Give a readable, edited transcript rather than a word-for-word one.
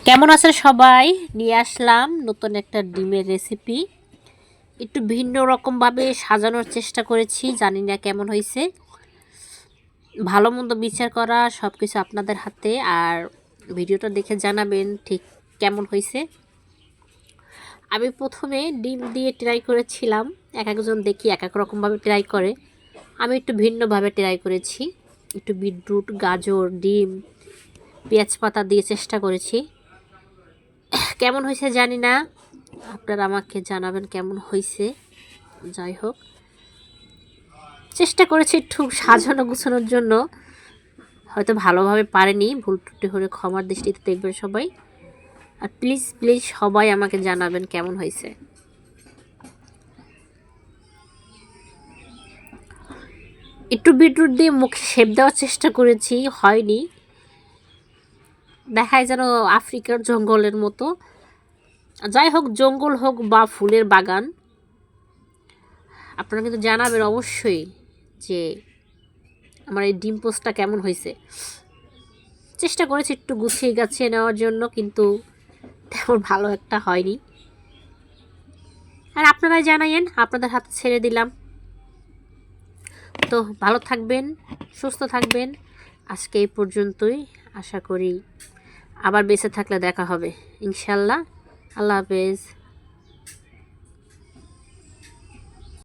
কেমন আছেন সবাই? নিয়ে আসলাম নতুন একটা ডিমের রেসিপি। একটু ভিন্ন রকমভাবে সাজানোর চেষ্টা করেছি, জানি না কেমন হয়েছে। ভালো মন্দ বিচার করা সব কিছু আপনাদের হাতে, আর ভিডিওটা দেখে জানাবেন ঠিক কেমন হয়েছে। আমি প্রথমে ডিম দিয়ে ট্রাই করেছিলাম, এক একজন দেখি এক এক রকমভাবে ট্রাই করে। আমি একটু ভিন্নভাবে ট্রাই করেছি, একটু বিটরুট, গাজর, ডিম, পেঁয়াজ পাতা দিয়ে চেষ্টা করেছি। কেমন হয়েছে জানি না, আপনারা আমাকে জানাবেন কেমন হয়েছে। যাই হোক, চেষ্টা করেছি একটু সাজানো গুছানোর জন্য, হয়তো ভালোভাবে পারেনি, ভুল ত্রুটি হলে ক্ষমার দৃষ্টিতে দেখবেন সবাই। আর প্লিজ প্লিজ সবাই আমাকে জানাবেন কেমন হয়েছে। একটু বিটরুট দিয়ে মুখে শেপ দেওয়ার চেষ্টা করেছি, হয়নি, দেখায় যেন আফ্রিকার জঙ্গলের মতো। যাই হোক, জঙ্গল হোক বা ফুলের বাগান, আপনারা কিন্তু জানাবেন অবশ্যই যে আমার এই ডিম পোস্টটা কেমন হয়েছে। চেষ্টা করেছি একটু গুছিয়ে গাছিয়ে নেওয়ার জন্য, কিন্তু তেমন ভালো একটা হয়নি। আর আপনারাই জানাইয়েন, আপনাদের হাতে ছেড়ে দিলাম। তো ভালো থাকবেন, সুস্থ থাকবেন। আজকে এই পর্যন্তই, আশা করি আবার বেঁচে থাকলে দেখা হবে ইনশাল্লাহ। আল্লাহ হাফেজ।